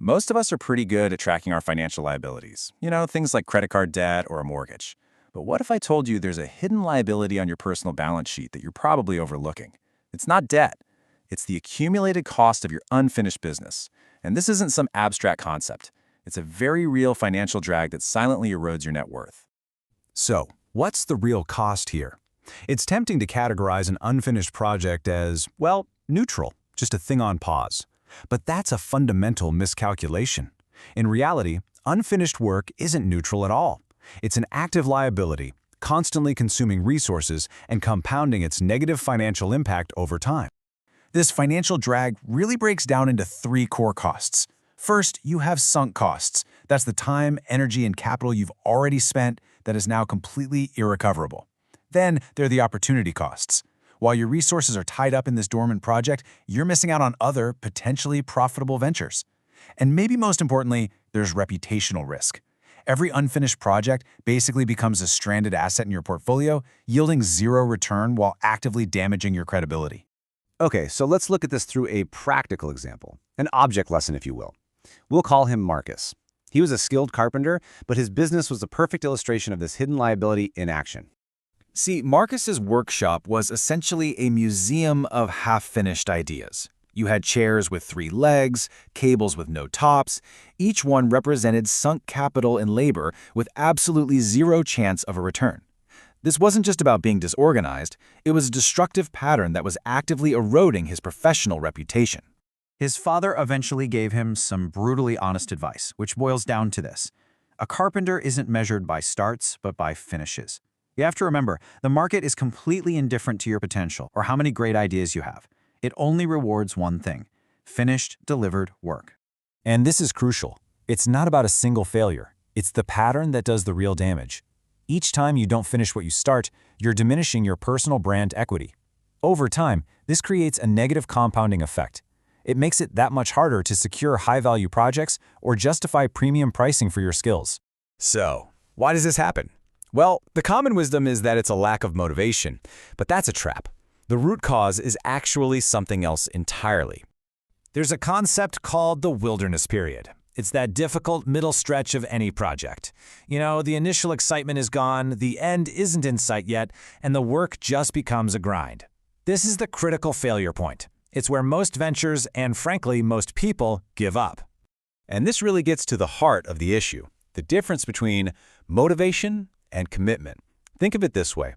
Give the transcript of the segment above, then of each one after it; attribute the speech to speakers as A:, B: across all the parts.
A: Most of us are pretty good at tracking our financial liabilities. Things like credit card debt or a mortgage. But what if I told you there's a hidden liability on your personal balance sheet that you're probably overlooking? It's not debt. It's the accumulated cost of your unfinished business. And this isn't some abstract concept. It's a very real financial drag that silently erodes your net worth.
B: So, what's the real cost here? It's tempting to categorize an unfinished project as, well, neutral, just a thing on pause. But that's a fundamental miscalculation. In reality, unfinished work isn't neutral at all. It's an active liability, constantly consuming resources and compounding its negative financial impact over time.
C: This financial drag really breaks down into three core costs. First, you have sunk costs. That's the time, energy, and capital you've already spent that is now completely irrecoverable. Then, there are the opportunity costs. While your resources are tied up in this dormant project, you're missing out on other, potentially profitable ventures. And maybe most importantly, there's reputational risk. Every unfinished project basically becomes a stranded asset in your portfolio, yielding zero return while actively damaging your credibility.
D: Okay, so let's look at this through a practical example, an object lesson, if you will. We'll call him Marcus. He was a skilled carpenter, but his business was the perfect illustration of this hidden liability in action.
A: See, Marcus's workshop was essentially a museum of half-finished ideas. You had chairs with 3 legs, cables with no tops. Each one represented sunk capital and labor with absolutely zero chance of a return. This wasn't just about being disorganized, it was a destructive pattern that was actively eroding his professional reputation.
C: His father eventually gave him some brutally honest advice, which boils down to this. A carpenter isn't measured by starts, but by finishes. You have to remember, the market is completely indifferent to your potential or how many great ideas you have. It only rewards one thing: finished, delivered work.
B: And this is crucial. It's not about a single failure. It's the pattern that does the real damage. Each time you don't finish what you start, you're diminishing your personal brand equity. Over time, this creates a negative compounding effect. It makes it that much harder to secure high-value projects or justify premium pricing for your skills.
D: So, why does this happen? Well, the common wisdom is that it's a lack of motivation, but that's a trap. The root cause is actually something else entirely.
B: There's a concept called the wilderness period. It's that difficult middle stretch of any project. The initial excitement is gone, the end isn't in sight yet, and the work just becomes a grind. This is the critical failure point. It's where most ventures, and frankly, most people, give up.
D: And this really gets to the heart of the issue, the difference between motivation and commitment. Think of it this way.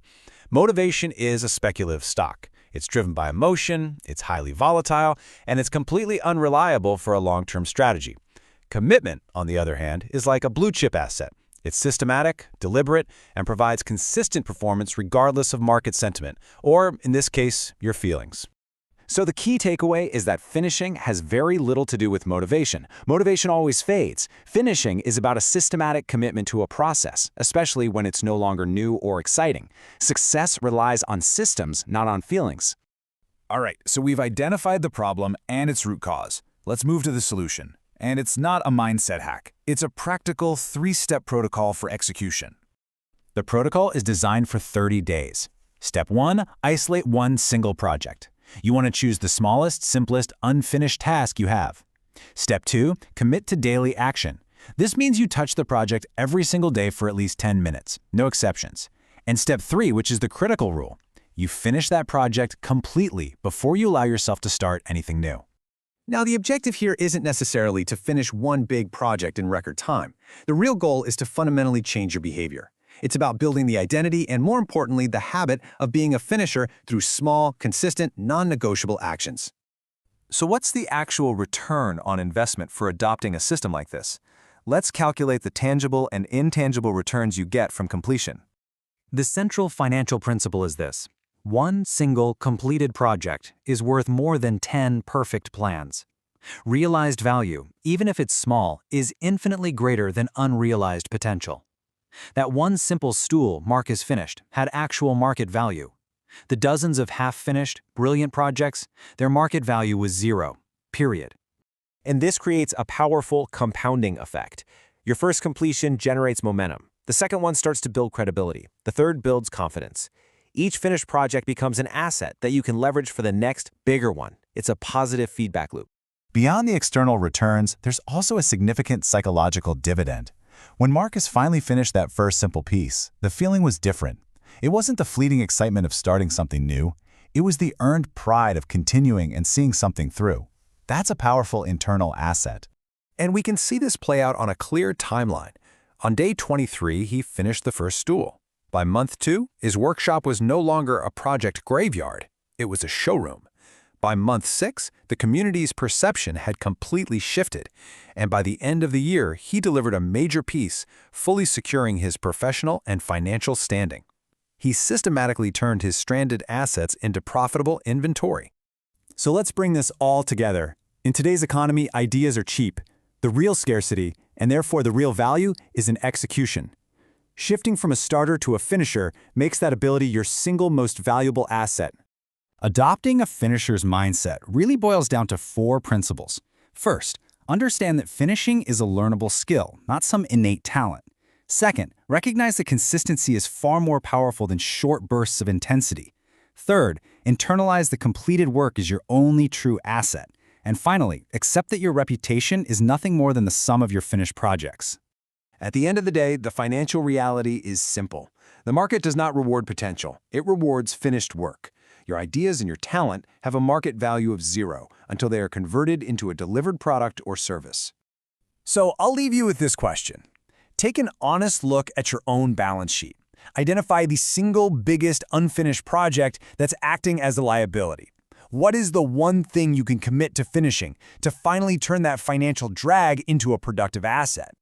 D: Motivation is a speculative stock. It's driven by emotion, it's highly volatile, and it's completely unreliable for a long-term strategy. Commitment, on the other hand, is like a blue-chip asset. It's systematic, deliberate, and provides consistent performance regardless of market sentiment, or, in this case, your feelings. So the key takeaway is that finishing has very little to do with motivation. Motivation always fades. Finishing is about a systematic commitment to a process, especially when it's no longer new or exciting. Success relies on systems, not on feelings.
C: All right, so we've identified the problem and its root cause. Let's move to the solution. And it's not a mindset hack. It's a practical 3-step protocol for execution.
B: The protocol is designed for 30 days. Step 1, isolate one single project. You want to choose the smallest, simplest, unfinished task you have. Step 2, commit to daily action. This means you touch the project every single day for at least 10 minutes, no exceptions. And Step 3, which is the critical rule, you finish that project completely before you allow yourself to start anything new.
C: Now, the objective here isn't necessarily to finish one big project in record time. The real goal is to fundamentally change your behavior. It's about building the identity and, more importantly, the habit of being a finisher through small, consistent, non-negotiable actions.
A: So what's the actual return on investment for adopting a system like this? Let's calculate the tangible and intangible returns you get from completion.
E: The central financial principle is this: one single completed project is worth more than 10 perfect plans. Realized value, even if it's small, is infinitely greater than unrealized potential. That one simple stool Marcus finished had actual market value. The dozens of half-finished, brilliant projects, their market value was 0, period.
D: And this creates a powerful compounding effect. Your first completion generates momentum. The second one starts to build credibility. The third builds confidence. Each finished project becomes an asset that you can leverage for the next, bigger one. It's a positive feedback loop.
B: Beyond the external returns, there's also a significant psychological dividend. When Marcus finally finished that first simple piece, the feeling was different. It wasn't the fleeting excitement of starting something new. It was the earned pride of continuing and seeing something through. That's a powerful internal asset.
D: And we can see this play out on a clear timeline. On day 23, he finished the first stool. By month 2, his workshop was no longer a project graveyard. It was a showroom. By month 6, the community's perception had completely shifted, and by the end of the year, he delivered a major piece, fully securing his professional and financial standing. He systematically turned his stranded assets into profitable inventory.
B: So let's bring this all together. In today's economy, ideas are cheap. The real scarcity, and therefore the real value, is in execution. Shifting from a starter to a finisher makes that ability your single most valuable asset. Adopting a finisher's mindset really boils down to 4 principles. First, understand that finishing is a learnable skill, not some innate talent. Second, recognize that consistency is far more powerful than short bursts of intensity. Third, internalize that completed work is your only true asset. And finally, accept that your reputation is nothing more than the sum of your finished projects.
D: At the end of the day, the financial reality is simple. The market does not reward potential. It rewards finished work. Your ideas and your talent have a market value of 0 until they are converted into a delivered product or service.
C: So I'll leave you with this question. Take an honest look at your own balance sheet. Identify the single biggest unfinished project that's acting as a liability. What is the one thing you can commit to finishing to finally turn that financial drag into a productive asset?